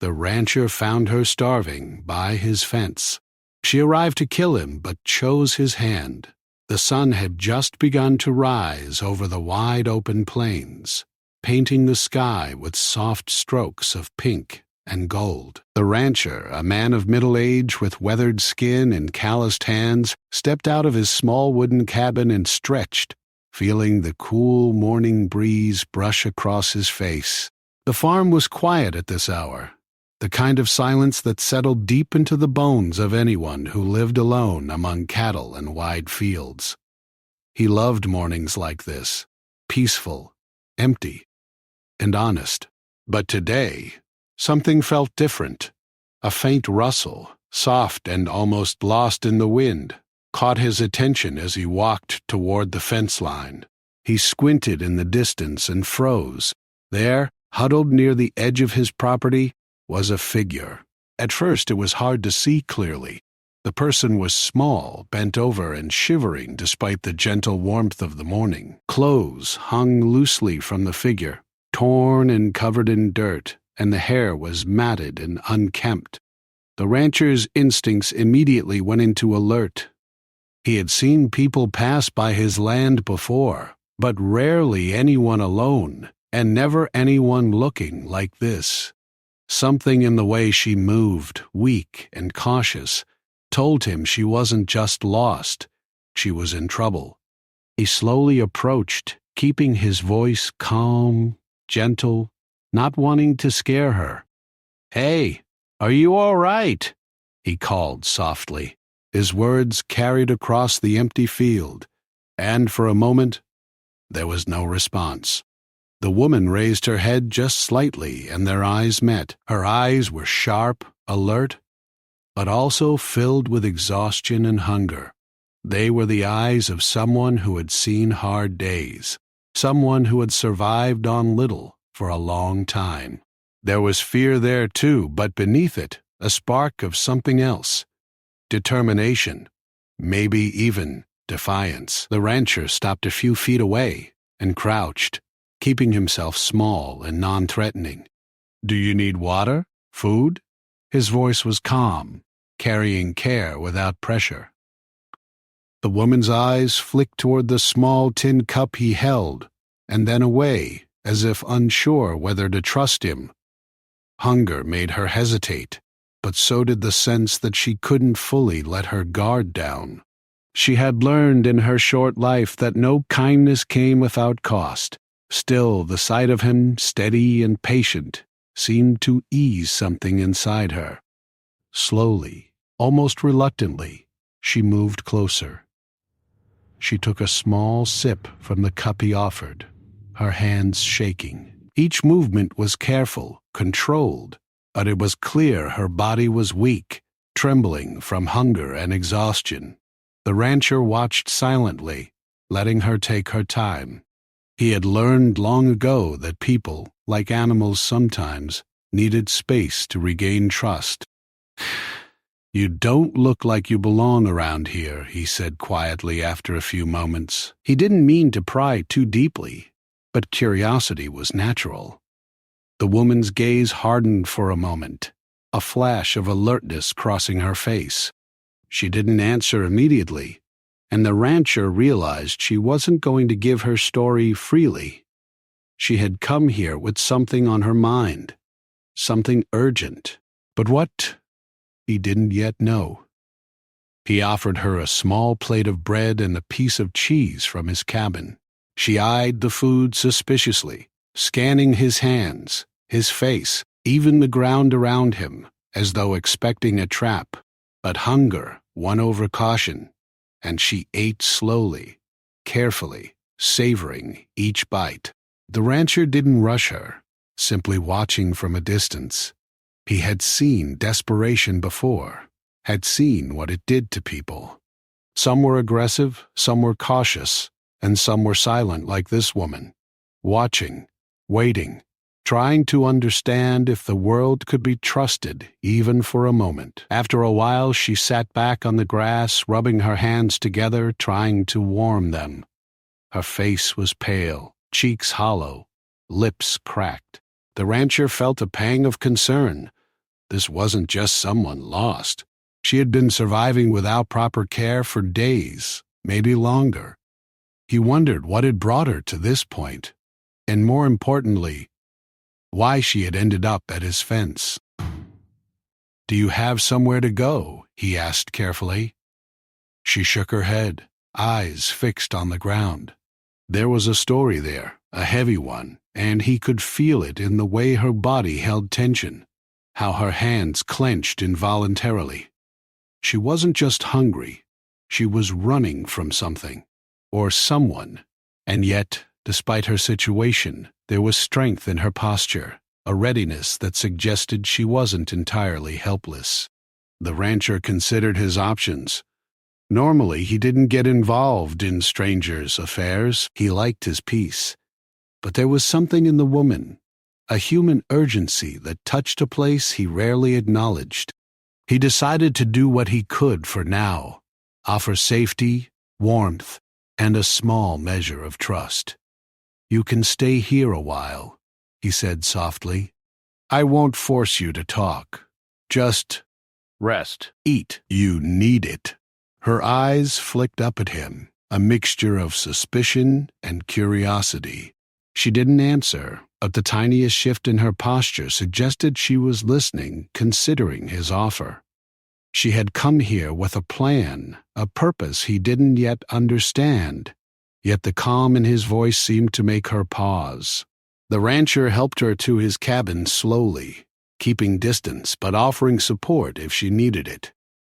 The rancher found her starving by his fence. She arrived to kill him, but chose his hand. The sun had just begun to rise over the wide-open plains, painting the sky with soft strokes of pink and gold. The rancher, a man of middle age with weathered skin and calloused hands, stepped out of his small wooden cabin and stretched, feeling the cool morning breeze brush across his face. The farm was quiet at this hour, the kind of silence that settled deep into the bones of anyone who lived alone among cattle and wide fields. He loved mornings like this, peaceful, empty, and honest. But today, something felt different. A faint rustle, soft and almost lost in the wind, caught his attention as he walked toward the fence line. He squinted in the distance and froze. There, huddled near the edge of his property, was a figure. At first it was hard to see clearly. The person was small, bent over and shivering despite the gentle warmth of the morning. Clothes hung loosely from the figure, torn and covered in dirt, and the hair was matted and unkempt. The rancher's instincts immediately went into alert. He had seen people pass by his land before, but rarely anyone alone, and never anyone looking like this. Something in the way she moved, weak and cautious, told him she wasn't just lost, she was in trouble. He slowly approached, keeping his voice calm, gentle, not wanting to scare her. "Hey, are you all right?" he called softly. His words carried across the empty field, and for a moment there was no response. The woman raised her head just slightly, and their eyes met. Her eyes were sharp, alert, but also filled with exhaustion and hunger. They were the eyes of someone who had seen hard days, someone who had survived on little for a long time. There was fear there too, but beneath it, a spark of something else. Determination, maybe even defiance. The rancher stopped a few feet away and crouched, keeping himself small and non-threatening. "Do you need water? Food?" His voice was calm, carrying care without pressure. The woman's eyes flicked toward the small tin cup he held, and then away, as if unsure whether to trust him. Hunger made her hesitate, but so did the sense that she couldn't fully let her guard down. She had learned in her short life that no kindness came without cost. Still, the sight of him, steady and patient, seemed to ease something inside her. Slowly, almost reluctantly, she moved closer. She took a small sip from the cup he offered, her hands shaking. Each movement was careful, controlled, but it was clear her body was weak, trembling from hunger and exhaustion. The rancher watched silently, letting her take her time. He had learned long ago that people, like animals sometimes, needed space to regain trust. "You don't look like you belong around here," he said quietly after a few moments. He didn't mean to pry too deeply, but curiosity was natural. The woman's gaze hardened for a moment, a flash of alertness crossing her face. She didn't answer immediately, and the rancher realized she wasn't going to give her story freely. She had come here with something on her mind, something urgent. But what? He didn't yet know. He offered her a small plate of bread and a piece of cheese from his cabin. She eyed the food suspiciously, scanning his hands, his face, even the ground around him, as though expecting a trap. But hunger won over caution, and she ate slowly, carefully, savoring each bite. The rancher didn't rush her, simply watching from a distance. He had seen desperation before, had seen what it did to people. Some were aggressive, some were cautious, and some were silent like this woman, watching, waiting, trying to understand if the world could be trusted even for a moment. After a while, she sat back on the grass, rubbing her hands together, trying to warm them. Her face was pale, cheeks hollow, lips cracked. The rancher felt a pang of concern, This wasn't just someone lost. She had been surviving without proper care for days, maybe longer. He wondered what had brought her to this point, and more importantly, why she had ended up at his fence. "Do you have somewhere to go?" he asked carefully. She shook her head, eyes fixed on the ground. There was a story there, a heavy one, and he could feel it in the way her body held tension, how her hands clenched involuntarily. She wasn't just hungry, she was running from something, or someone, and yet, despite her situation, there was strength in her posture, a readiness that suggested she wasn't entirely helpless. The rancher considered his options. Normally, he didn't get involved in strangers' affairs. He liked his peace. But there was something in the woman, a human urgency that touched a place he rarely acknowledged. He decided to do what he could for now, offer safety, warmth, and a small measure of trust. "You can stay here a while," he said softly. "I won't force you to talk. Just rest. Eat. You need it." Her eyes flicked up at him, a mixture of suspicion and curiosity. She didn't answer, but the tiniest shift in her posture suggested she was listening, considering his offer. She had come here with a plan, a purpose he didn't yet understand, yet the calm in his voice seemed to make her pause. The rancher helped her to his cabin slowly, keeping distance but offering support if she needed it.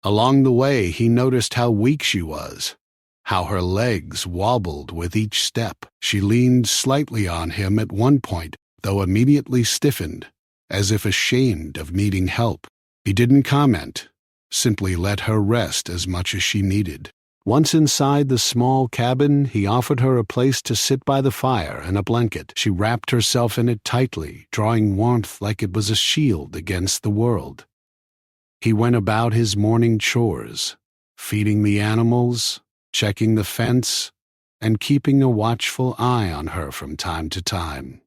Along the way, he noticed how weak she was, how her legs wobbled with each step. She leaned slightly on him at one point, though immediately stiffened, as if ashamed of needing help. He didn't comment, simply let her rest as much as she needed. Once inside the small cabin, he offered her a place to sit by the fire and a blanket. She wrapped herself in it tightly, drawing warmth like it was a shield against the world. He went about his morning chores, feeding the animals, checking the fence, and keeping a watchful eye on her from time to time.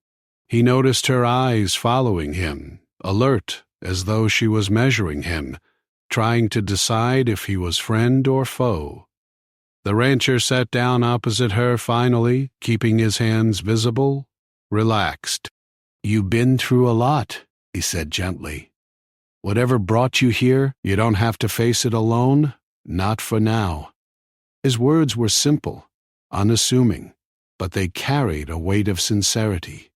He noticed her eyes following him, alert as though she was measuring him, trying to decide if he was friend or foe. The rancher sat down opposite her finally, keeping his hands visible, relaxed. "You've been through a lot," he said gently. "Whatever brought you here, you don't have to face it alone, not for now." His words were simple, unassuming, but they carried a weight of sincerity.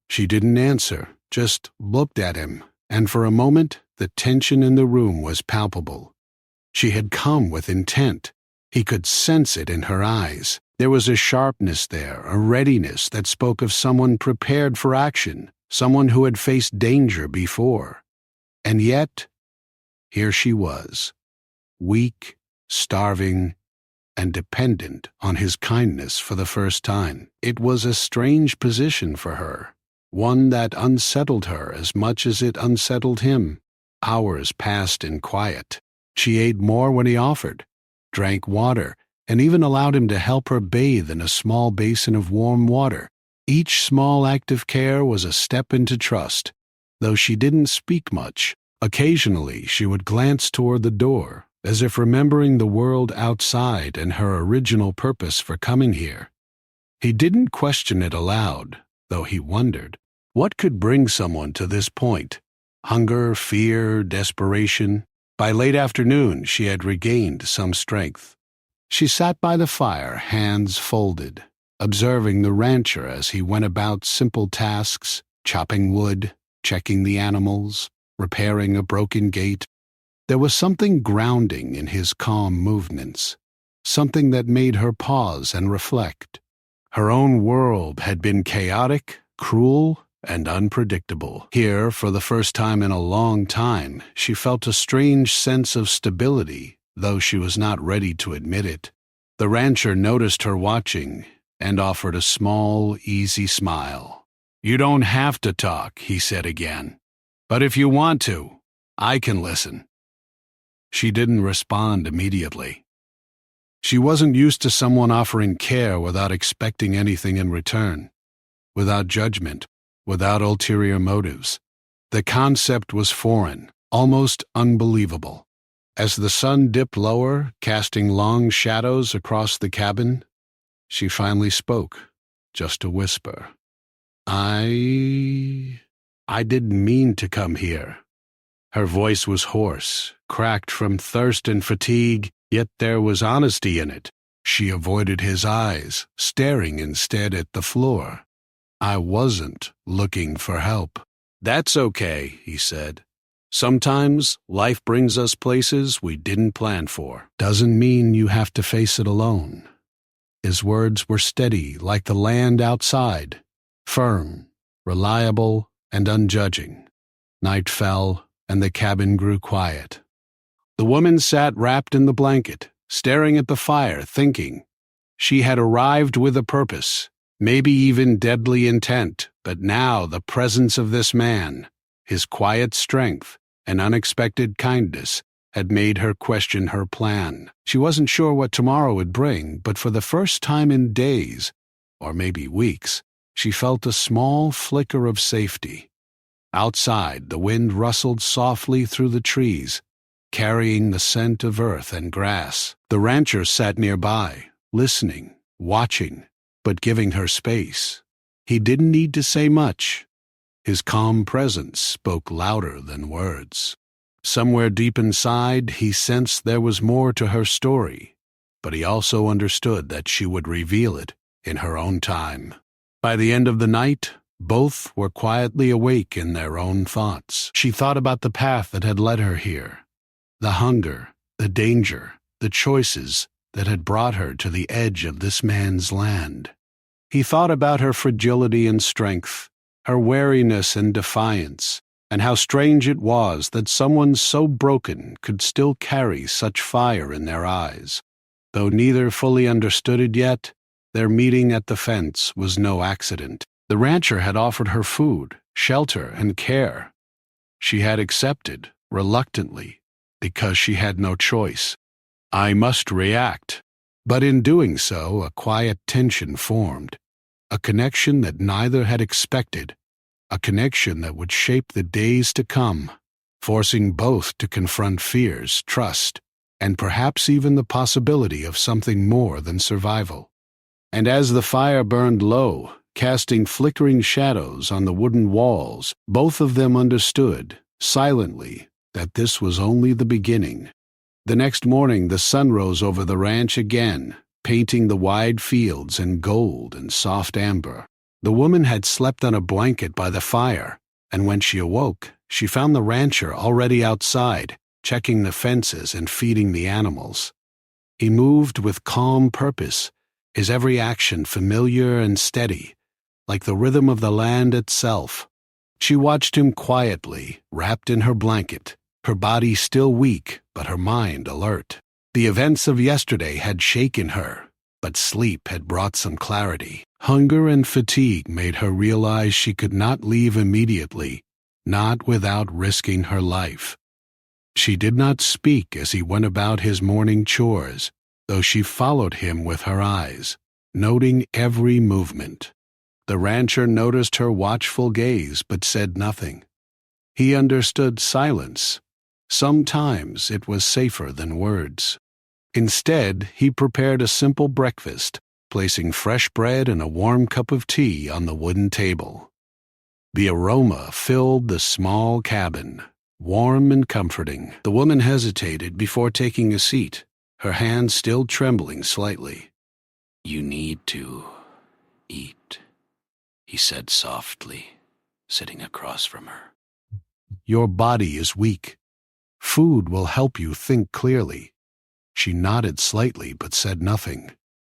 She didn't answer, just looked at him, and for a moment the tension in the room was palpable. She had come with intent. He could sense it in her eyes. There was a sharpness there, a readiness that spoke of someone prepared for action, someone who had faced danger before. And yet, here she was, weak, starving, and dependent on his kindness for the first time. It was a strange position for her, one that unsettled her as much as it unsettled him. Hours passed in quiet. She ate more when he offered, drank water, and even allowed him to help her bathe in a small basin of warm water. Each small act of care was a step into trust. Though she didn't speak much, occasionally she would glance toward the door, as if remembering the world outside and her original purpose for coming here. He didn't question it aloud, though he wondered, what could bring someone to this point? Hunger, fear, desperation? By late afternoon, she had regained some strength. She sat by the fire, hands folded, observing the rancher as he went about simple tasks, chopping wood, checking the animals, repairing a broken gate. There was something grounding in his calm movements, something that made her pause and reflect. Her own world had been chaotic, cruel, and unpredictable. Here, for the first time in a long time, she felt a strange sense of stability, though she was not ready to admit it. The rancher noticed her watching and offered a small, easy smile. "You don't have to talk," he said again. "But if you want to, I can listen." She didn't respond immediately. She wasn't used to someone offering care without expecting anything in return, without judgment, without ulterior motives. The concept was foreign, almost unbelievable. As the sun dipped lower, casting long shadows across the cabin, she finally spoke, just a whisper. I didn't mean to come here. Her voice was hoarse, cracked from thirst and fatigue, yet there was honesty in it. She avoided his eyes, staring instead at the floor. I wasn't looking for help. That's okay, he said. Sometimes life brings us places we didn't plan for. Doesn't mean you have to face it alone. His words were steady like the land outside, firm, reliable, and unjudging. Night fell, and the cabin grew quiet. The woman sat wrapped in the blanket, staring at the fire, thinking. She had arrived with a purpose, maybe even deadly intent, but now the presence of this man, his quiet strength and unexpected kindness, had made her question her plan. She wasn't sure what tomorrow would bring, but for the first time in days, or maybe weeks, she felt a small flicker of safety. Outside, the wind rustled softly through the trees, carrying the scent of earth and grass. The rancher sat nearby, listening, watching, but giving her space. He didn't need to say much. His calm presence spoke louder than words. Somewhere deep inside, he sensed there was more to her story, but he also understood that she would reveal it in her own time. By the end of the night, both were quietly awake in their own thoughts. She thought about the path that had led her here, the hunger, the danger, the choices that had brought her to the edge of this man's land. He thought about her fragility and strength, her wariness and defiance, and how strange it was that someone so broken could still carry such fire in their eyes. Though neither fully understood it yet, their meeting at the fence was no accident. The rancher had offered her food, shelter, and care. She had accepted, reluctantly, because she had no choice. I must react. But in doing so, a quiet tension formed, a connection that neither had expected, a connection that would shape the days to come, forcing both to confront fears, trust, and perhaps even the possibility of something more than survival. And as the fire burned low, casting flickering shadows on the wooden walls, both of them understood, silently, that this was only the beginning. The next morning the sun rose over the ranch again, painting the wide fields in gold and soft amber. The woman had slept on a blanket by the fire, and when she awoke, she found the rancher already outside, checking the fences and feeding the animals. He moved with calm purpose, his every action familiar and steady, like the rhythm of the land itself. She watched him quietly, wrapped in her blanket, her body still weak, but her mind alert. The events of yesterday had shaken her, but sleep had brought some clarity. Hunger and fatigue made her realize she could not leave immediately, not without risking her life. She did not speak as he went about his morning chores, though she followed him with her eyes, noting every movement. The rancher noticed her watchful gaze but said nothing. He understood silence. Sometimes it was safer than words. Instead, he prepared a simple breakfast, placing fresh bread and a warm cup of tea on the wooden table. The aroma filled the small cabin, warm and comforting. The woman hesitated before taking a seat, her hand still trembling slightly. "You need to eat," he said softly, sitting across from her. "Your body is weak. Food will help you think clearly." She nodded slightly but said nothing.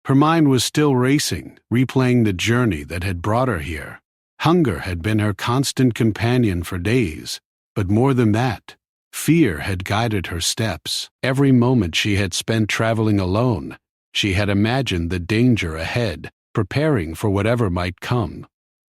Her mind was still racing, replaying the journey that had brought her here. Hunger had been her constant companion for days, but more than that, fear had guided her steps. Every moment she had spent traveling alone, she had imagined the danger ahead, preparing for whatever might come.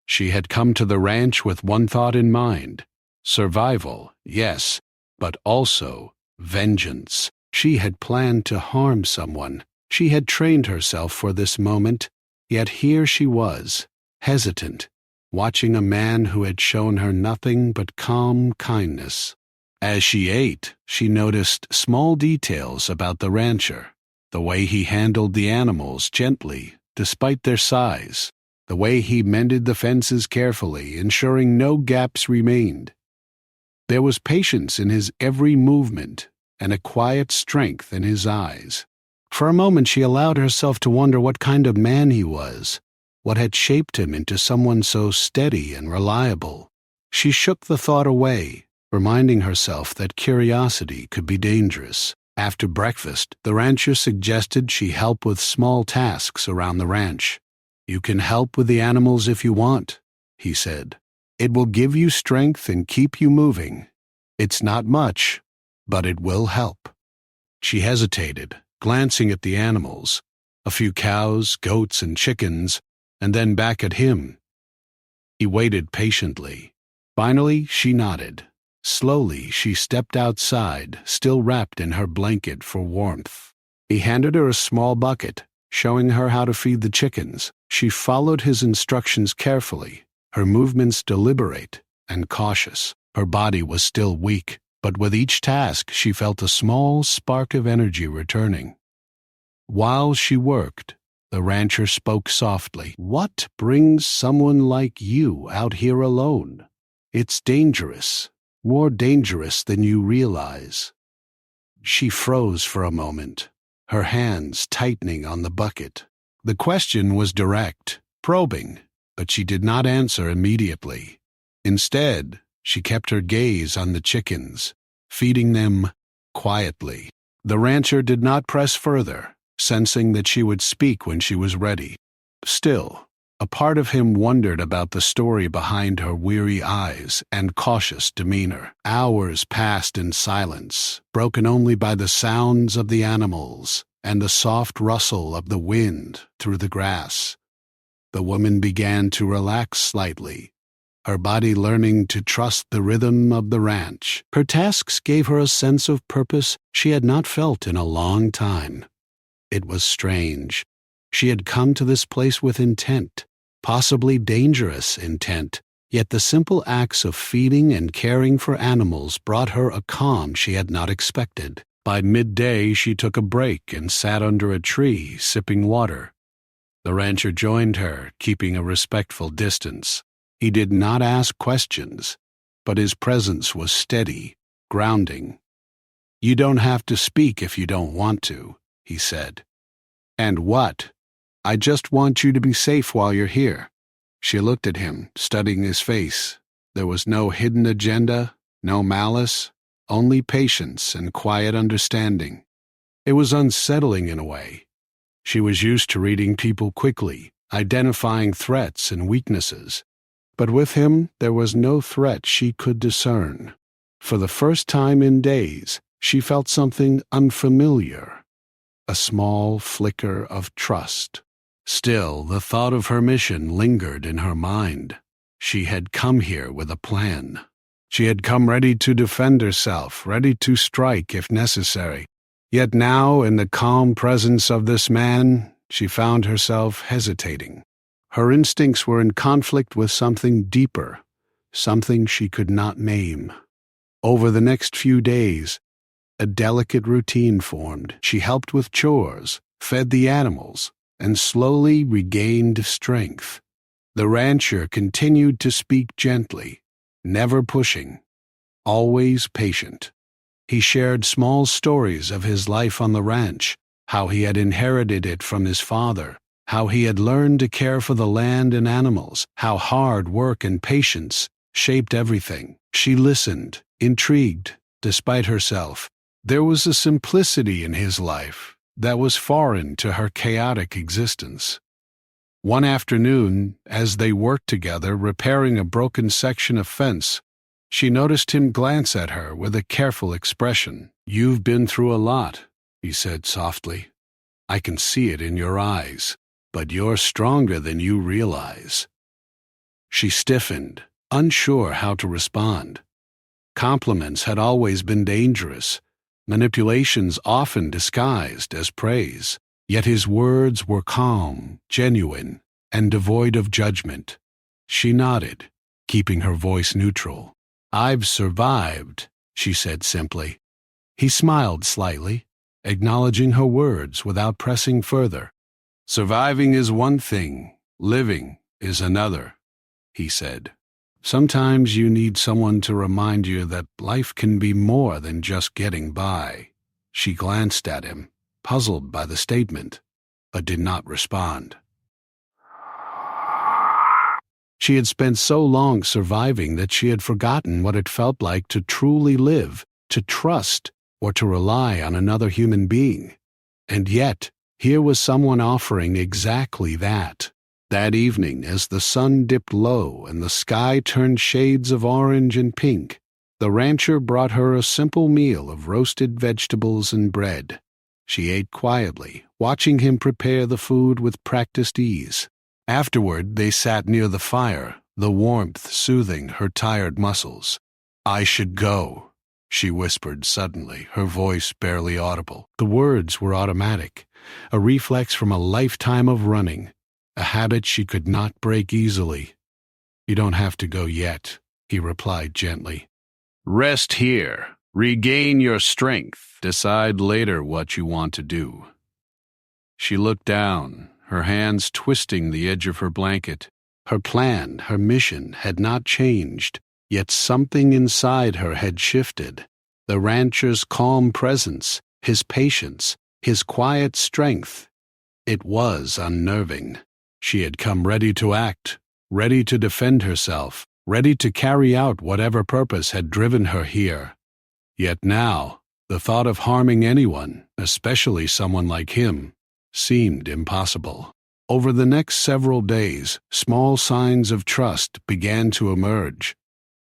She had come to the ranch with one thought in mind: survival, yes, but also vengeance. She had planned to harm someone. She had trained herself for this moment, yet here she was, hesitant, watching a man who had shown her nothing but calm kindness. As she ate, she noticed small details about the rancher, the way he handled the animals gently despite their size, the way he mended the fences carefully, ensuring no gaps remained. There was patience in his every movement and a quiet strength in his eyes. For a moment she allowed herself to wonder what kind of man he was, what had shaped him into someone so steady and reliable. She shook the thought away, reminding herself that curiosity could be dangerous. After breakfast, the rancher suggested she help with small tasks around the ranch. "You can help with the animals if you want," he said. "It will give you strength and keep you moving. It's not much, but it will help." She hesitated, glancing at the animals, a few cows, goats, and chickens, and then back at him. He waited patiently. Finally, she nodded. Slowly, she stepped outside, still wrapped in her blanket for warmth. He handed her a small bucket, showing her how to feed the chickens. She followed his instructions carefully, her movements deliberate and cautious. Her body was still weak, but with each task she felt a small spark of energy returning. While she worked, the rancher spoke softly. "What brings someone like you out here alone? It's dangerous. More dangerous than you realize." She froze for a moment, her hands tightening on the bucket. The question was direct, probing, but she did not answer immediately. Instead, she kept her gaze on the chickens, feeding them quietly. The rancher did not press further, sensing that she would speak when she was ready. Still, a part of him wondered about the story behind her weary eyes and cautious demeanor. Hours passed in silence, broken only by the sounds of the animals and the soft rustle of the wind through the grass. The woman began to relax slightly, her body learning to trust the rhythm of the ranch. Her tasks gave her a sense of purpose she had not felt in a long time. It was strange. She had come to this place with intent, possibly dangerous intent, yet the simple acts of feeding and caring for animals brought her a calm she had not expected. By midday, she took a break and sat under a tree, sipping water. The rancher joined her, keeping a respectful distance. He did not ask questions, but his presence was steady, grounding. "You don't have to speak if you don't want to," he said. "And what? I just want you to be safe while you're here." She looked at him, studying his face. There was no hidden agenda, no malice, only patience and quiet understanding. It was unsettling in a way. She was used to reading people quickly, identifying threats and weaknesses. But with him, there was no threat she could discern. For the first time in days, she felt something unfamiliar, a small flicker of trust. Still, the thought of her mission lingered in her mind. She had come here with a plan. She had come ready to defend herself, ready to strike if necessary. Yet now, in the calm presence of this man, she found herself hesitating. Her instincts were in conflict with something deeper, something she could not name. Over the next few days, a delicate routine formed. She helped with chores, fed the animals, and slowly regained strength. The rancher continued to speak gently, never pushing, always patient. He shared small stories of his life on the ranch, how he had inherited it from his father, how he had learned to care for the land and animals, how hard work and patience shaped everything. She listened, intrigued, despite herself. There was a simplicity in his life that was foreign to her chaotic existence. One afternoon, as they worked together repairing a broken section of fence, she noticed him glance at her with a careful expression. "You've been through a lot," he said softly. "I can see it in your eyes, but you're stronger than you realize." She stiffened, unsure how to respond. Compliments had always been dangerous, manipulations often disguised as praise. Yet his words were calm, genuine, and devoid of judgment. She nodded, keeping her voice neutral. "I've survived," she said simply. He smiled slightly, acknowledging her words without pressing further. Surviving is one thing, living is another, he said. Sometimes you need someone to remind you that life can be more than just getting by. She glanced at him, puzzled by the statement, but did not respond. She had spent so long surviving that she had forgotten what it felt like to truly live, to trust, or to rely on another human being. And yet, here was someone offering exactly that. That evening, as the sun dipped low and the sky turned shades of orange and pink, the rancher brought her a simple meal of roasted vegetables and bread. She ate quietly, watching him prepare the food with practiced ease. Afterward, they sat near the fire, the warmth soothing her tired muscles. I should go, she whispered suddenly, her voice barely audible. The words were automatic, a reflex from a lifetime of running, a habit she could not break easily. You don't have to go yet, he replied gently. Rest here, regain your strength, decide later what you want to do. She looked down, her hands twisting the edge of her blanket. Her plan, her mission had not changed, yet something inside her had shifted. The rancher's calm presence, his patience, his quiet strength. It was unnerving. She had come ready to act, ready to defend herself, ready to carry out whatever purpose had driven her here. Yet now, the thought of harming anyone, especially someone like him, seemed impossible. Over the next several days, small signs of trust began to emerge.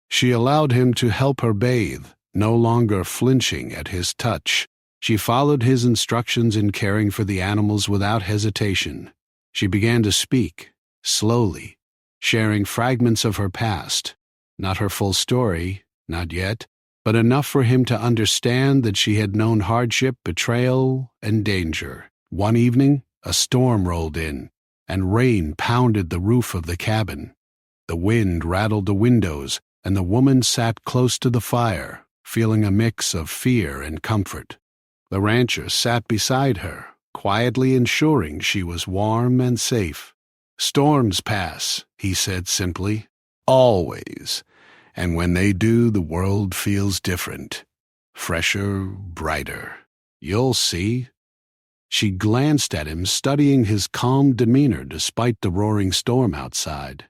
She allowed him to help her bathe, no longer flinching at his touch. She followed his instructions in caring for the animals without hesitation. She began to speak, slowly, sharing fragments of her past. Not her full story, not yet, but enough for him to understand that she had known hardship, betrayal, and danger. One evening, a storm rolled in, and rain pounded the roof of the cabin. The wind rattled the windows, and the woman sat close to the fire, feeling a mix of fear and comfort. The rancher sat beside her, quietly ensuring she was warm and safe. Storms pass, he said simply. Always. And when they do, the world feels different. Fresher, brighter. You'll see. She glanced at him, studying his calm demeanor despite the roaring storm outside.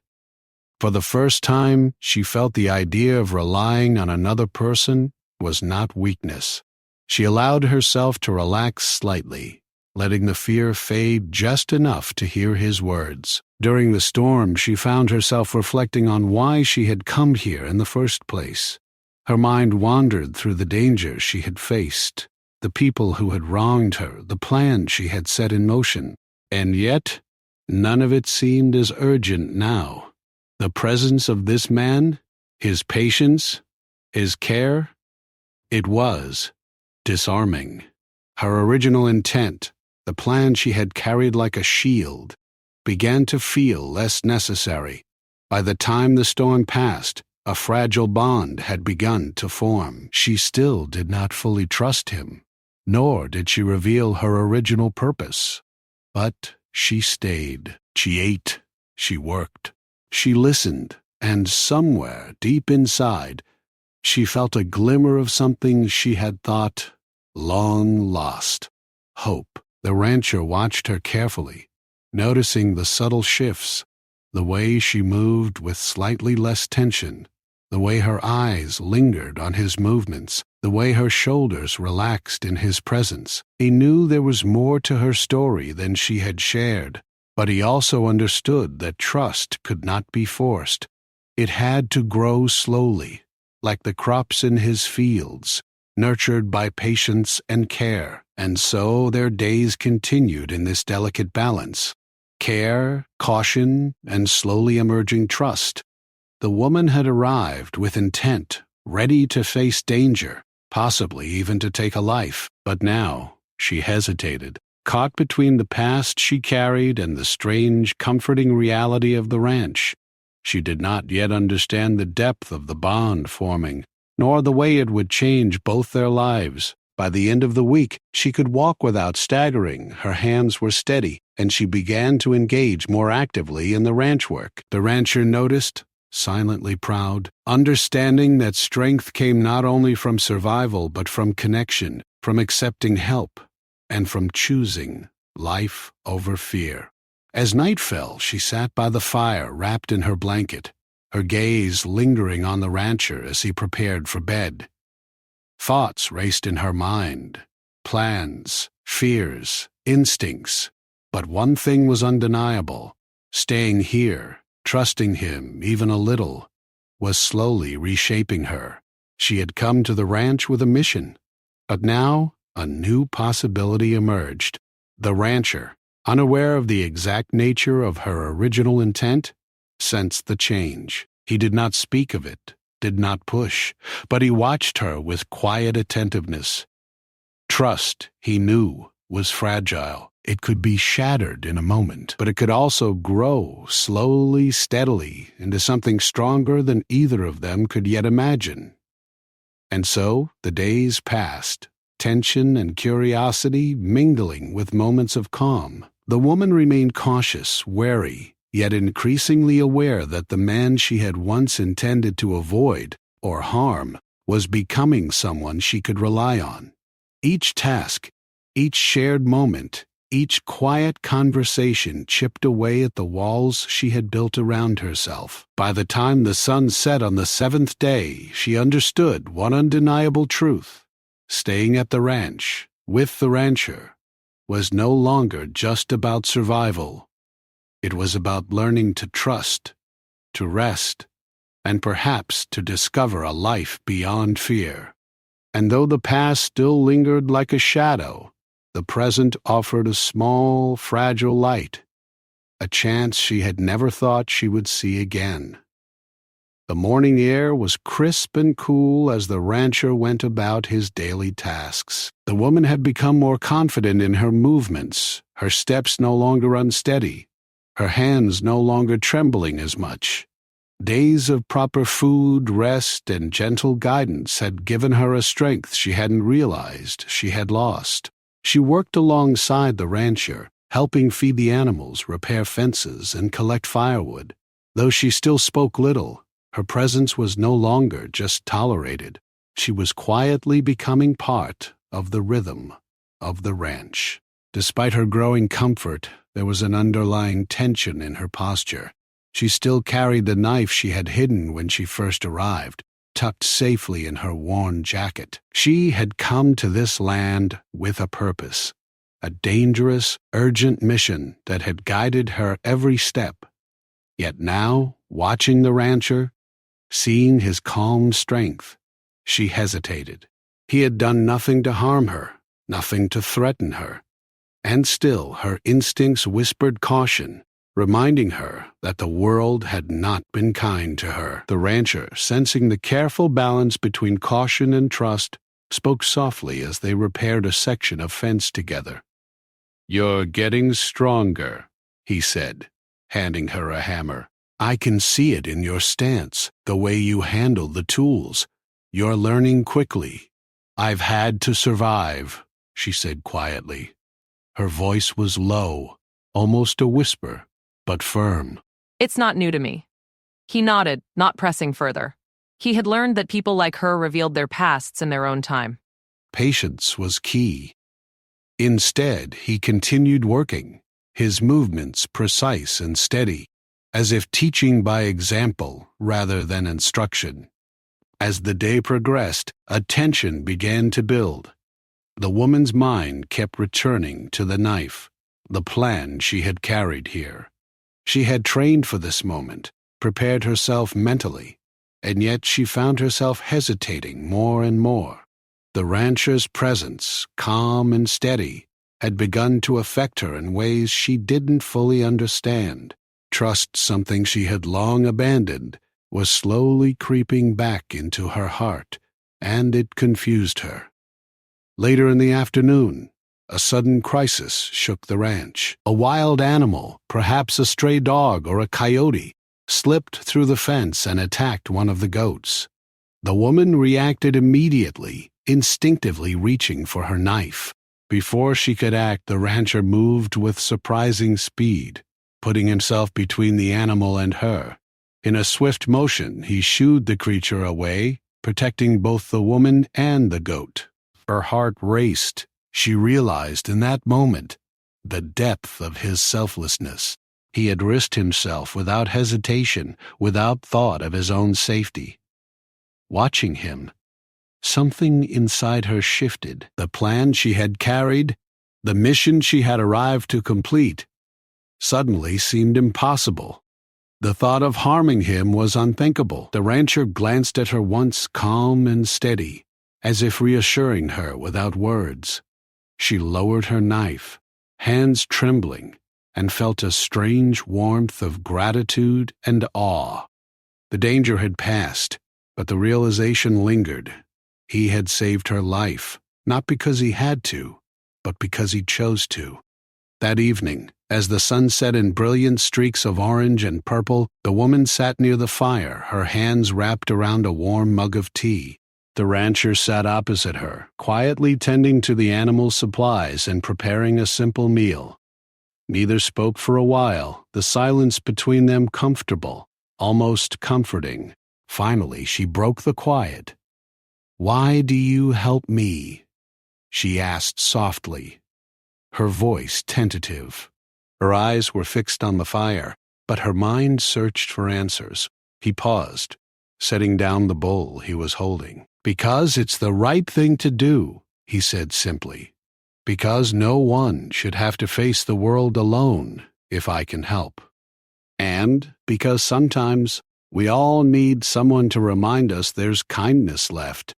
For the first time, she felt the idea of relying on another person was not weakness. She allowed herself to relax slightly, letting the fear fade just enough to hear his words. During the storm, she found herself reflecting on why she had come here in the first place. Her mind wandered through the dangers she had faced, the people who had wronged her, the plans she had set in motion. And yet, none of it seemed as urgent now. The presence of this man, his patience, his care, it was disarming. Her original intent, the plan she had carried like a shield, began to feel less necessary. By the time the storm passed, a fragile bond had begun to form. She still did not fully trust him, nor did she reveal her original purpose. But she stayed. She ate. She worked. She listened, and somewhere deep inside, she felt a glimmer of something she had thought long lost. Hope. The rancher watched her carefully, noticing the subtle shifts, the way she moved with slightly less tension, the way her eyes lingered on his movements, the way her shoulders relaxed in his presence. He knew there was more to her story than she had shared, but he also understood that trust could not be forced. It had to grow slowly, like the crops in his fields, nurtured by patience and care. And so their days continued in this delicate balance. Care, caution, and slowly emerging trust. The woman had arrived with intent, ready to face danger, possibly even to take a life. But now she hesitated, caught between the past she carried and the strange, comforting reality of the ranch. She did not yet understand the depth of the bond forming, nor the way it would change both their lives. By the end of the week, she could walk without staggering, her hands were steady, and she began to engage more actively in the ranch work. The rancher noticed, silently proud, understanding that strength came not only from survival but from connection, from accepting help, and from choosing life over fear. As night fell, she sat by the fire, wrapped in her blanket, her gaze lingering on the rancher as he prepared for bed. Thoughts raced in her mind, plans, fears, instincts, but one thing was undeniable. Staying here, trusting him even a little, was slowly reshaping her. She had come to the ranch with a mission, but now a new possibility emerged. The rancher, unaware of the exact nature of her original intent, sensed the change. He did not speak of it, did not push, but he watched her with quiet attentiveness. Trust, he knew, was fragile. It could be shattered in a moment, but it could also grow slowly, steadily, into something stronger than either of them could yet imagine. And so the days passed, tension and curiosity mingling with moments of calm. The woman remained cautious, wary, yet increasingly aware that the man she had once intended to avoid or harm was becoming someone she could rely on. Each task, each shared moment, each quiet conversation chipped away at the walls she had built around herself. By the time the sun set on the 7th day, she understood one undeniable truth. Staying at the ranch, with the rancher, was no longer just about survival. It was about learning to trust, to rest, and perhaps to discover a life beyond fear. And though the past still lingered like a shadow, the present offered a small, fragile light, a chance she had never thought she would see again. The morning air was crisp and cool as the rancher went about his daily tasks. The woman had become more confident in her movements, her steps no longer unsteady, her hands no longer trembling as much. Days of proper food, rest, and gentle guidance had given her a strength she hadn't realized she had lost. She worked alongside the rancher, helping feed the animals, repair fences, and collect firewood. Though she still spoke little, her presence was no longer just tolerated. She was quietly becoming part of the rhythm of the ranch. Despite her growing comfort, there was an underlying tension in her posture. She still carried the knife she had hidden when she first arrived, tucked safely in her worn jacket. She had come to this land with a purpose, a dangerous, urgent mission that had guided her every step. Yet now, watching the rancher, seeing his calm strength, she hesitated. He had done nothing to harm her, nothing to threaten her. And still her instincts whispered caution, reminding her that the world had not been kind to her. The rancher, sensing the careful balance between caution and trust, spoke softly as they repaired a section of fence together. "You're getting stronger," he said, handing her a hammer. "I can see it in your stance, the way you handle the tools. You're learning quickly." "I've had to survive," she said quietly. Her voice was low, almost a whisper, but firm. "It's not new to me." He nodded, not pressing further. He had learned that people like her revealed their pasts in their own time. Patience was key. Instead, he continued working, his movements precise and steady, as if teaching by example rather than instruction. As the day progressed, a tension began to build. The woman's mind kept returning to the knife, the plan she had carried here. She had trained for this moment, prepared herself mentally, and yet she found herself hesitating more and more. The rancher's presence, calm and steady, had begun to affect her in ways she didn't fully understand. Trust, something she had long abandoned, was slowly creeping back into her heart, and it confused her. Later in the afternoon, a sudden crisis shook the ranch. A wild animal, perhaps a stray dog or a coyote, slipped through the fence and attacked one of the goats. The woman reacted immediately, instinctively reaching for her knife. Before she could act, the rancher moved with surprising speed, putting himself between the animal and her. In a swift motion, he shooed the creature away, protecting both the woman and the goat. Her heart raced. She realized in that moment the depth of his selflessness. He had risked himself without hesitation, without thought of his own safety. Watching him, something inside her shifted. The plan she had carried, the mission she had arrived to complete, suddenly seemed impossible. The thought of harming him was unthinkable. The rancher glanced at her once calm and steady, as if reassuring her without words. She lowered her knife, hands trembling, and felt a strange warmth of gratitude and awe. The danger had passed, but the realization lingered. He had saved her life, not because he had to, but because he chose to. That evening, as the sun set in brilliant streaks of orange and purple, the woman sat near the fire, her hands wrapped around a warm mug of tea. The rancher sat opposite her, quietly tending to the animal's supplies and preparing a simple meal. Neither spoke for a while, the silence between them comfortable, almost comforting. Finally, she broke the quiet. "Why do you help me?" she asked softly, her voice tentative. Her eyes were fixed on the fire, but her mind searched for answers. He paused, setting down the bowl he was holding. "Because it's the right thing to do," he said simply. "Because no one should have to face the world alone if I can help. And because sometimes we all need someone to remind us there's kindness left."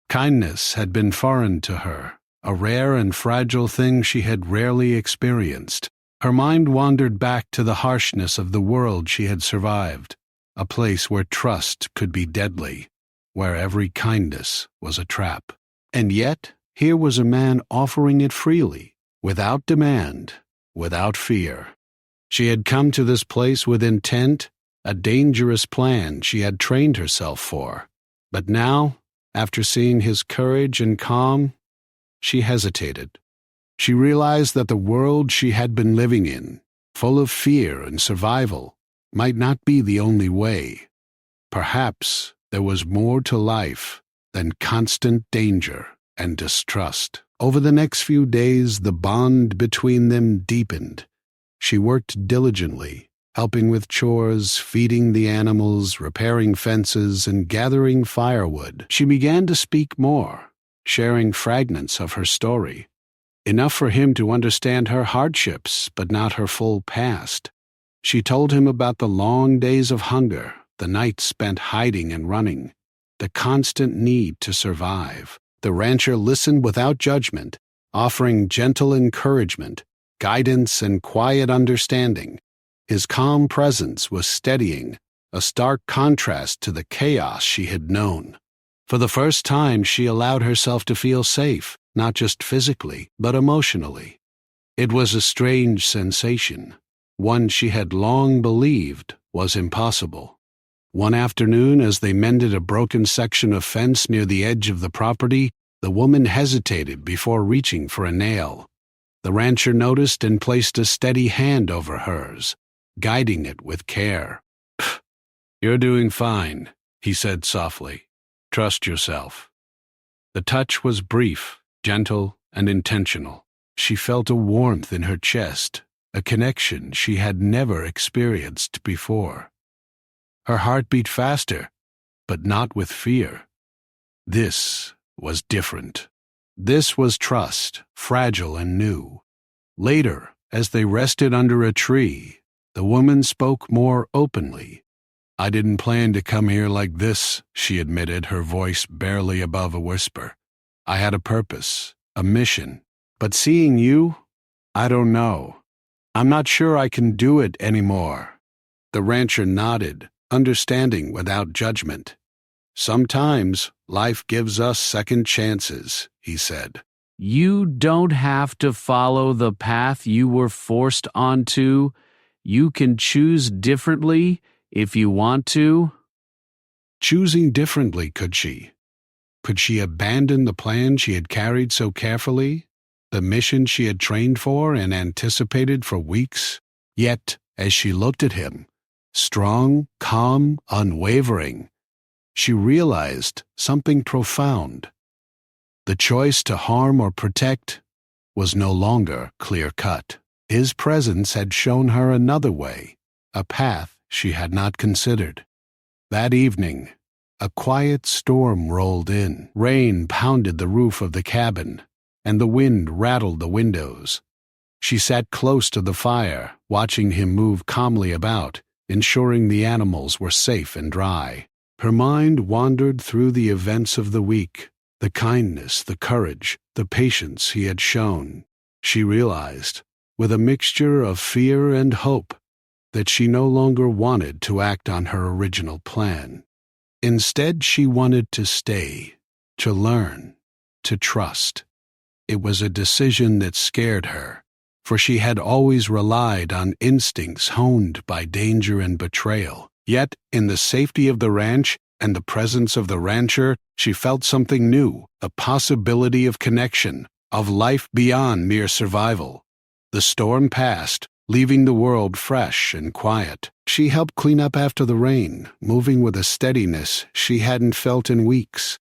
Kindness had been foreign to her, a rare and fragile thing she had rarely experienced. Her mind wandered back to the harshness of the world she had survived, a place where trust could be deadly, where every kindness was a trap. And yet, here was a man offering it freely, without demand, without fear. She had come to this place with intent, a dangerous plan she had trained herself for. But now, after seeing his courage and calm, she hesitated. She realized that the world she had been living in, full of fear and survival, might not be the only way. Perhaps there was more to life than constant danger and distrust. Over the next few days, the bond between them deepened. She worked diligently, helping with chores, feeding the animals, repairing fences, and gathering firewood. She began to speak more, sharing fragments of her story, enough for him to understand her hardships, but not her full past. She told him about the long days of hunger, the nights spent hiding and running, the constant need to survive. The rancher listened without judgment, offering gentle encouragement, guidance, and quiet understanding. His calm presence was steadying, a stark contrast to the chaos she had known. For the first time, she allowed herself to feel safe, not just physically, but emotionally. It was a strange sensation, one she had long believed was impossible. One afternoon, as they mended a broken section of fence near the edge of the property, the woman hesitated before reaching for a nail. The rancher noticed and placed a steady hand over hers, guiding it with care. "You're doing fine," he said softly. "Trust yourself." The touch was brief, gentle, and intentional. She felt a warmth in her chest, a connection she had never experienced before. Her heart beat faster, but not with fear. This was different. This was trust, fragile and new. Later, as they rested under a tree, the woman spoke more openly. "I didn't plan to come here like this," she admitted, her voice barely above a whisper. "I had a purpose, a mission. But seeing you, I don't know. I'm not sure I can do it anymore." The rancher nodded, understanding without judgment. "Sometimes life gives us second chances," he said. "You don't have to follow the path you were forced onto. You can choose differently if you want to." choosing differently, could she? Could she abandon the plan she had carried so carefully, the mission she had trained for and anticipated for weeks? Yet, as she looked at him, strong, calm, unwavering, she realized something profound. The choice to harm or protect was no longer clear-cut. His presence had shown her another way, a path she had not considered. That evening, a quiet storm rolled in. Rain pounded the roof of the cabin, and the wind rattled the windows. She sat close to the fire, watching him move calmly about, ensuring the animals were safe and dry. Her mind wandered through the events of the week, the kindness, the courage, the patience he had shown. She realized, with a mixture of fear and hope, that she no longer wanted to act on her original plan. Instead, she wanted to stay, to learn, to trust. It was a decision that scared her, for she had always relied on instincts honed by danger and betrayal. Yet, in the safety of the ranch and the presence of the rancher, she felt something new, a possibility of connection, of life beyond mere survival. The storm passed, leaving the world fresh and quiet. She helped clean up after the rain, moving with a steadiness she hadn't felt in weeks.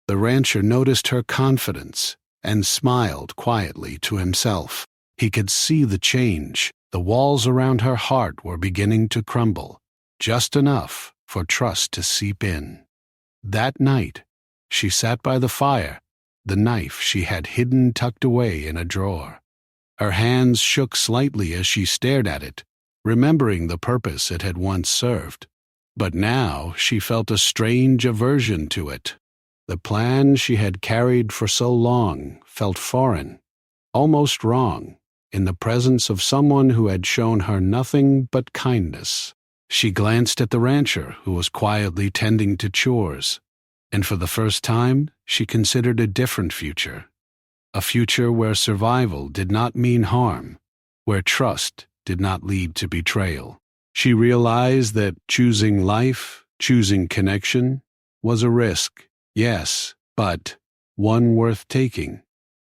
The rancher noticed her confidence and smiled quietly to himself. He could see the change. The walls around her heart were beginning to crumble, just enough for trust to seep in. That night, she sat by the fire, the knife she had hidden tucked away in a drawer. Her hands shook slightly as she stared at it, remembering the purpose it had once served. But now she felt a strange aversion to it. The plan she had carried for so long felt foreign, almost wrong, in the presence of someone who had shown her nothing but kindness. She glanced at the rancher, who was quietly tending to chores, and for the first time she considered a different future. A future where survival did not mean harm, where trust did not lead to betrayal. She realized that choosing life, choosing connection, was a risk, yes, but one worth taking.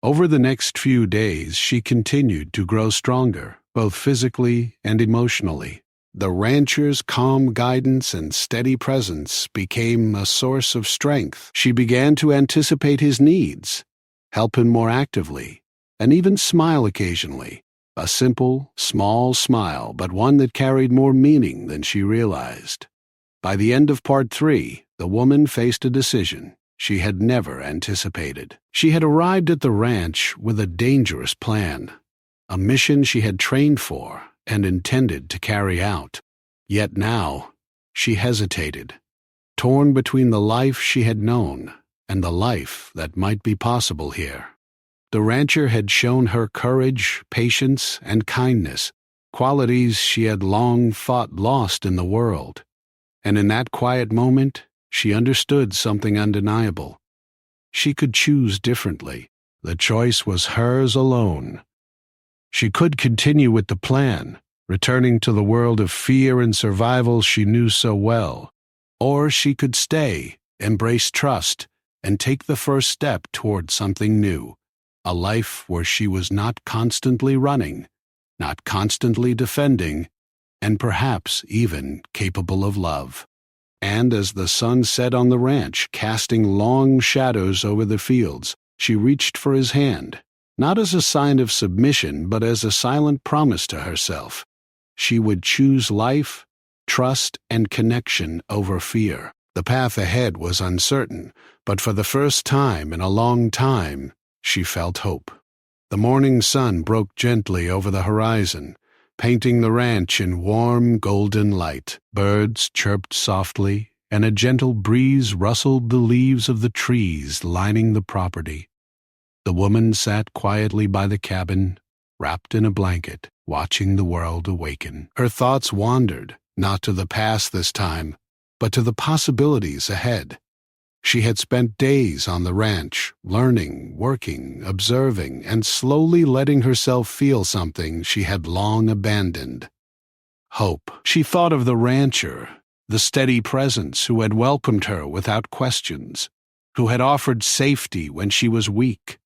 Over the next few days, she continued to grow stronger, both physically and emotionally. The rancher's calm guidance and steady presence became a source of strength. She began to anticipate his needs, help him more actively, and even smile occasionally. A simple, small smile, but one that carried more meaning than she realized. By the end of part 3, the woman faced a decision she had never anticipated. She had arrived at the ranch with a dangerous plan, a mission she had trained for and intended to carry out. Yet now, she hesitated, torn between the life she had known and the life that might be possible here. The rancher had shown her courage, patience, and kindness, qualities she had long thought lost in the world. And in that quiet moment, she understood something undeniable. She could choose differently. The choice was hers alone. She could continue with the plan, returning to the world of fear and survival she knew so well. Or she could stay, embrace trust, and take the first step toward something new, a life where she was not constantly running, not constantly defending, and perhaps even capable of love. And as the sun set on the ranch, casting long shadows over the fields, she reached for his hand, not as a sign of submission, but as a silent promise to herself. She would choose life, trust, and connection over fear. The path ahead was uncertain, but for the first time in a long time, she felt hope. The morning sun broke gently over the horizon, painting the ranch in warm, golden light. Birds chirped softly, and a gentle breeze rustled the leaves of the trees lining the property. The woman sat quietly by the cabin, wrapped in a blanket, watching the world awaken. Her thoughts wandered, not to the past this time, but to the possibilities ahead. She had spent days on the ranch, learning, working, observing, and slowly letting herself feel something she had long abandoned. Hope. She thought of the rancher, the steady presence who had welcomed her without questions, who had offered safety when she was weak,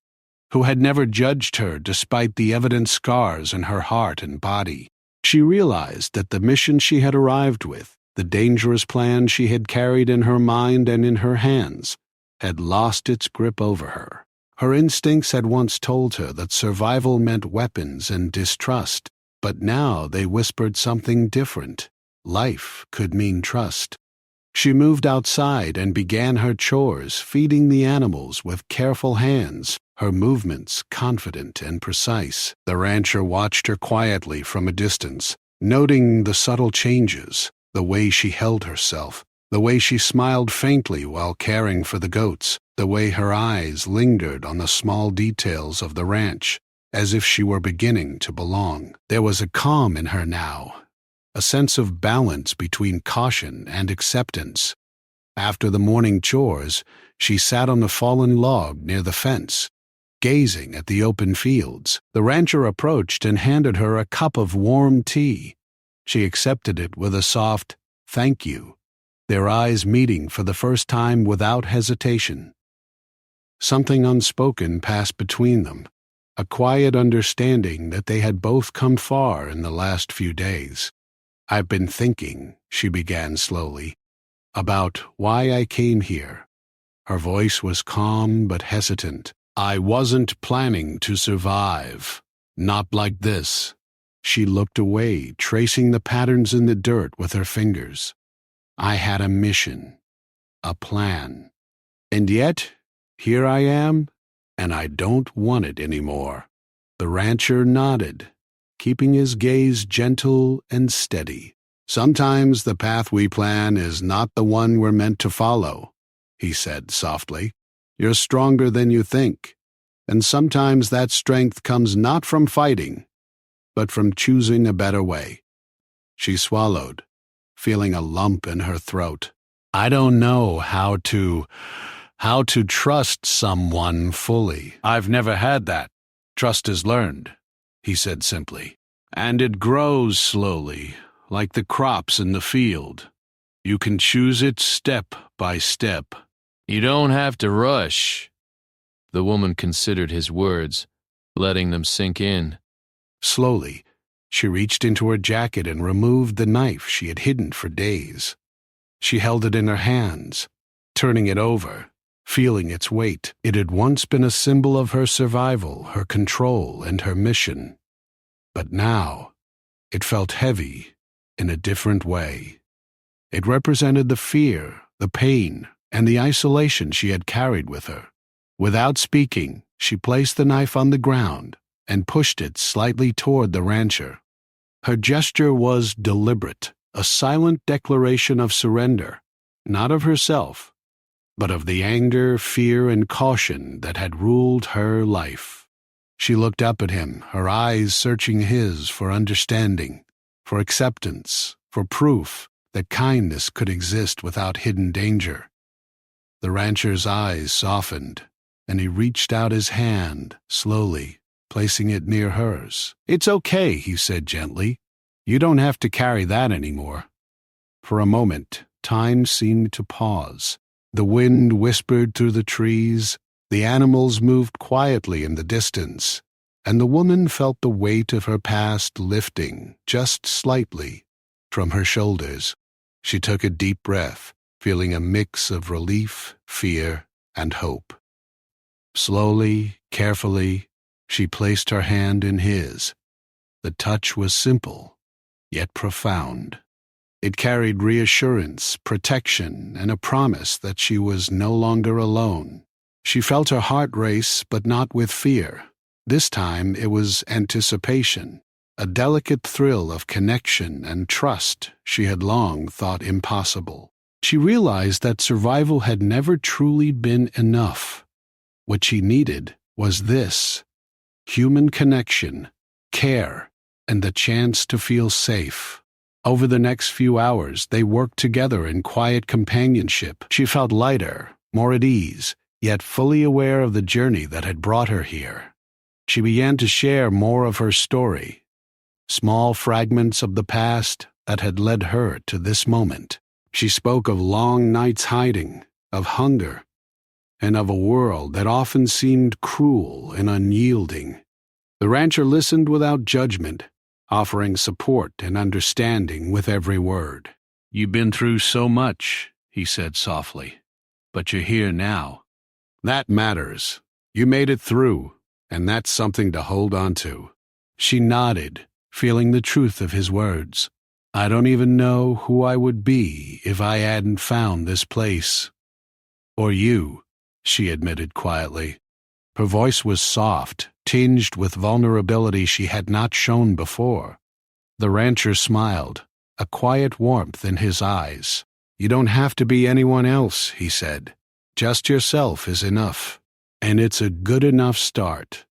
who had never judged her despite the evident scars in her heart and body. She realized that the mission she had arrived with, the dangerous plan she had carried in her mind and in her hands, had lost its grip over her. Her instincts had once told her that survival meant weapons and distrust, but now they whispered something different. Life could mean trust. She moved outside and began her chores, feeding the animals with careful hands, her movements confident and precise. The rancher watched her quietly from a distance, noting the subtle changes, the way she held herself, the way she smiled faintly while caring for the goats, the way her eyes lingered on the small details of the ranch, as if she were beginning to belong. There was a calm in her now, a sense of balance between caution and acceptance. After the morning chores, she sat on a fallen log near the fence, gazing at the open fields. The rancher approached and handed her a cup of warm tea. She accepted it with a soft, "Thank you," their eyes meeting for the first time without hesitation. Something unspoken passed between them, a quiet understanding that they had both come far in the last few days. "I've been thinking," she began slowly, "about why I came here." Her voice was calm but hesitant. "I wasn't planning to survive. Not like this." She looked away, tracing the patterns in the dirt with her fingers. "I had a mission, a plan. And yet, here I am, and I don't want it anymore." The rancher nodded, keeping his gaze gentle and steady. "Sometimes the path we plan is not the one we're meant to follow," he said softly. "You're stronger than you think, and sometimes that strength comes not from fighting, but from choosing a better way." She swallowed, feeling a lump in her throat. "I don't know how to trust someone fully. I've never had that. Trust is learned," he said simply. "And it grows slowly, like the crops in the field. You can choose it step by step. You don't have to rush." The woman considered his words, letting them sink in. Slowly, she reached into her jacket and removed the knife she had hidden for days. She held it in her hands, turning it over, feeling its weight. It had once been a symbol of her survival, her control, and her mission. But now, it felt heavy in a different way. It represented the fear, the pain, and the isolation she had carried with her. Without speaking, she placed the knife on the ground and pushed it slightly toward the rancher. Her gesture was deliberate, a silent declaration of surrender, not of herself, but of the anger, fear, and caution that had ruled her life. She looked up at him, her eyes searching his for understanding, for acceptance, for proof that kindness could exist without hidden danger. The rancher's eyes softened, and he reached out his hand, slowly, placing it near hers. "It's okay," he said gently. "You don't have to carry that anymore." For a moment, time seemed to pause. The wind whispered through the trees, the animals moved quietly in the distance, and the woman felt the weight of her past lifting, just slightly, from her shoulders. She took a deep breath, feeling a mix of relief, fear, and hope. Slowly, carefully, she placed her hand in his. The touch was simple, yet profound. It carried reassurance, protection, and a promise that she was no longer alone. She felt her heart race, but not with fear. This time it was anticipation, a delicate thrill of connection and trust she had long thought impossible. She realized that survival had never truly been enough. What she needed was this: human connection, care, and the chance to feel safe. Over the next few hours, they worked together in quiet companionship. She felt lighter, more at ease, yet fully aware of the journey that had brought her here. She began to share more of her story, small fragments of the past that had led her to this moment. She spoke of long nights hiding, of hunger, and of a world that often seemed cruel and unyielding. The rancher listened without judgment, offering support and understanding with every word. "You've been through so much," he said softly, "but you're here now." "That matters. You made it through, and that's something to hold on to." She nodded, feeling the truth of his words. "I don't even know who I would be if I hadn't found this place." "Or you," she admitted quietly. Her voice was soft, tinged with vulnerability she had not shown before. The rancher smiled, a quiet warmth in his eyes. "You don't have to be anyone else," he said. "Just yourself is enough, and it's a good enough start."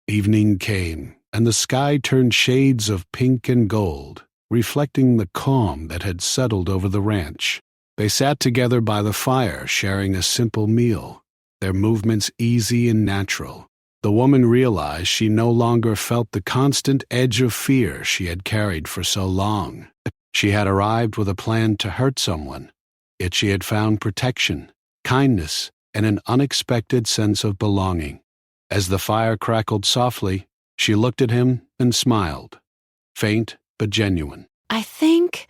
Evening came, and the sky turned shades of pink and gold, reflecting the calm that had settled over the ranch. They sat together by the fire, sharing a simple meal, their movements easy and natural. The woman realized she no longer felt the constant edge of fear she had carried for so long. She had arrived with a plan to hurt someone, yet she had found protection, kindness, and an unexpected sense of belonging. As the fire crackled softly, she looked at him and smiled, faint but genuine. I think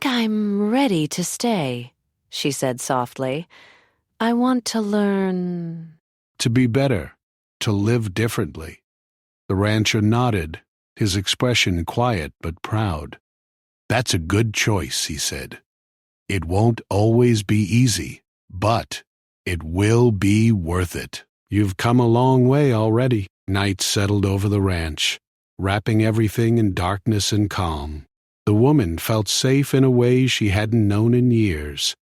I'm ready to stay," she said softly. "I want to learn." To be better, to live differently. The rancher nodded, his expression quiet but proud. "That's a good choice," he said. "It won't always be easy, but it will be worth it." "You've come a long way already." Night settled over the ranch, wrapping everything in darkness and calm. The woman felt safe in a way she hadn't known in years.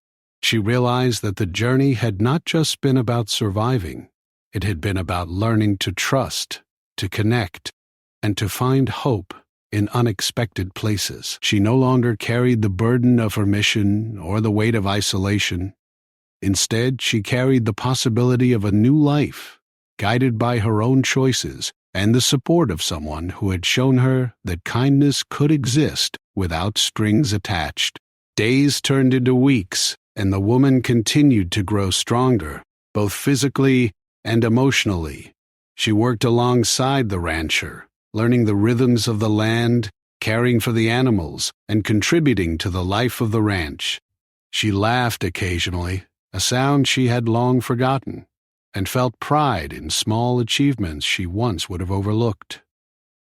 She realized that the journey had not just been about surviving. It had been about learning to trust, to connect, and to find hope in unexpected places. She no longer carried the burden of her mission or the weight of isolation. Instead, she carried the possibility of a new life, guided by her own choices and the support of someone who had shown her that kindness could exist without strings attached. Days turned into weeks, and the woman continued to grow stronger, both physically and emotionally. She worked alongside the rancher, learning the rhythms of the land, caring for the animals, and contributing to the life of the ranch. She laughed occasionally, a sound she had long forgotten, and felt pride in small achievements she once would have overlooked.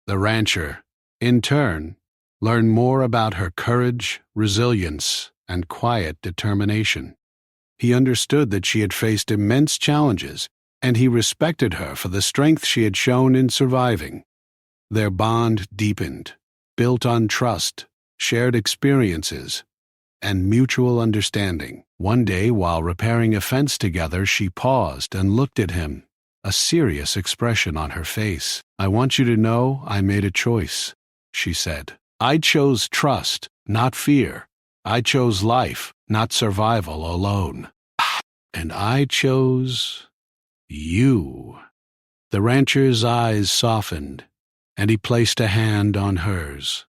The rancher, in turn, learned more about her courage, resilience, and quiet determination. He understood that she had faced immense challenges, and he respected her for the strength she had shown in surviving. Their bond deepened, built on trust, shared experiences, and mutual understanding. One day, while repairing a fence together, she paused and looked at him, a serious expression on her face. "I want you to know I made a choice," she said. "I chose trust, not fear. I chose life, not survival alone. And I chose you." The rancher's eyes softened, and he placed a hand on hers.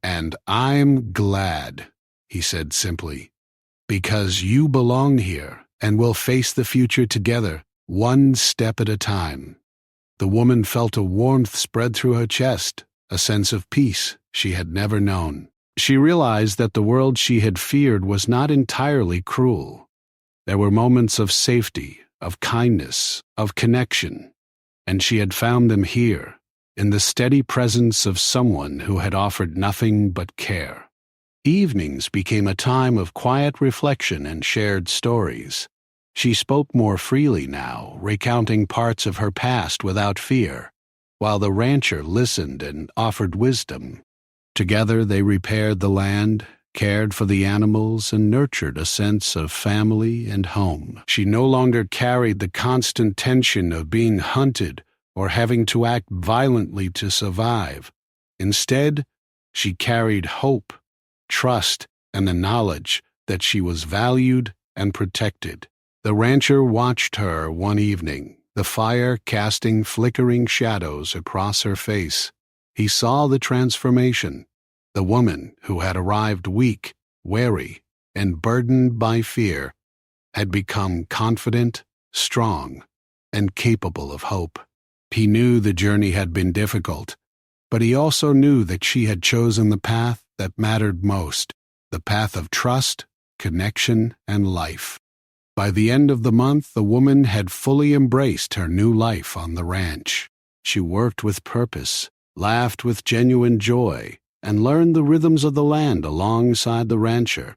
"And I'm glad," he said simply, "because you belong here and will face the future together, one step at a time." The woman felt a warmth spread through her chest, a sense of peace she had never known. She realized that the world she had feared was not entirely cruel. There were moments of safety, of kindness, of connection, and she had found them here, in the steady presence of someone who had offered nothing but care. Evenings became a time of quiet reflection and shared stories. She spoke more freely now, recounting parts of her past without fear, while the rancher listened and offered wisdom. Together they repaired the land, cared for the animals, and nurtured a sense of family and home. She no longer carried the constant tension of being hunted or having to act violently to survive. Instead, she carried hope, trust, and the knowledge that she was valued and protected. The rancher watched her one evening, the fire casting flickering shadows across her face. He saw the transformation. The woman, who had arrived weak, wary, and burdened by fear, had become confident, strong, and capable of hope. He knew the journey had been difficult, but he also knew that she had chosen the path that mattered most, the path of trust, connection, and life. By the end of the month, the woman had fully embraced her new life on the ranch. She worked with purpose, laughed with genuine joy, and learned the rhythms of the land alongside the rancher.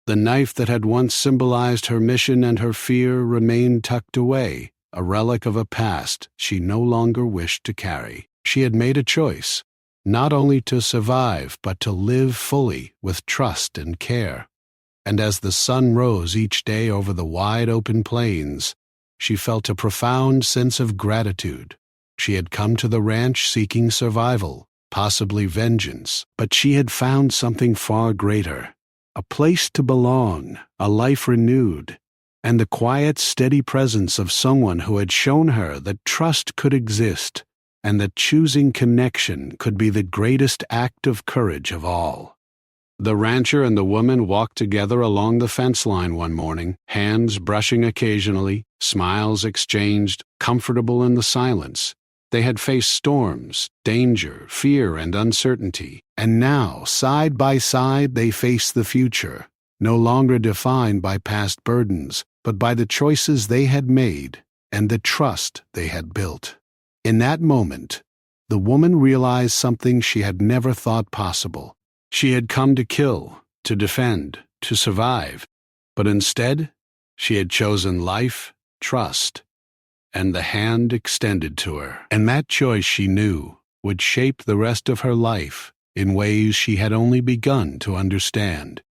The knife that had once symbolized her mission and her fear remained tucked away, a relic of a past she no longer wished to carry. She had made a choice, not only to survive but to live fully with trust and care. And as the sun rose each day over the wide open plains, she felt a profound sense of gratitude. She had come to the ranch seeking survival, possibly vengeance, but she had found something far greater, a place to belong, a life renewed, and the quiet, steady presence of someone who had shown her that trust could exist and that choosing connection could be the greatest act of courage of all. The rancher and the woman walked together along the fence line one morning, hands brushing occasionally, smiles exchanged, comfortable in the silence. They had faced storms, danger, fear, and uncertainty, and now, side by side, they faced the future, no longer defined by past burdens, but by the choices they had made and the trust they had built. In that moment, the woman realized something she had never thought possible. She had come to kill, to defend, to survive, but instead, she had chosen life, trust, and the hand extended to her. And that choice, she knew, would shape the rest of her life in ways she had only begun to understand.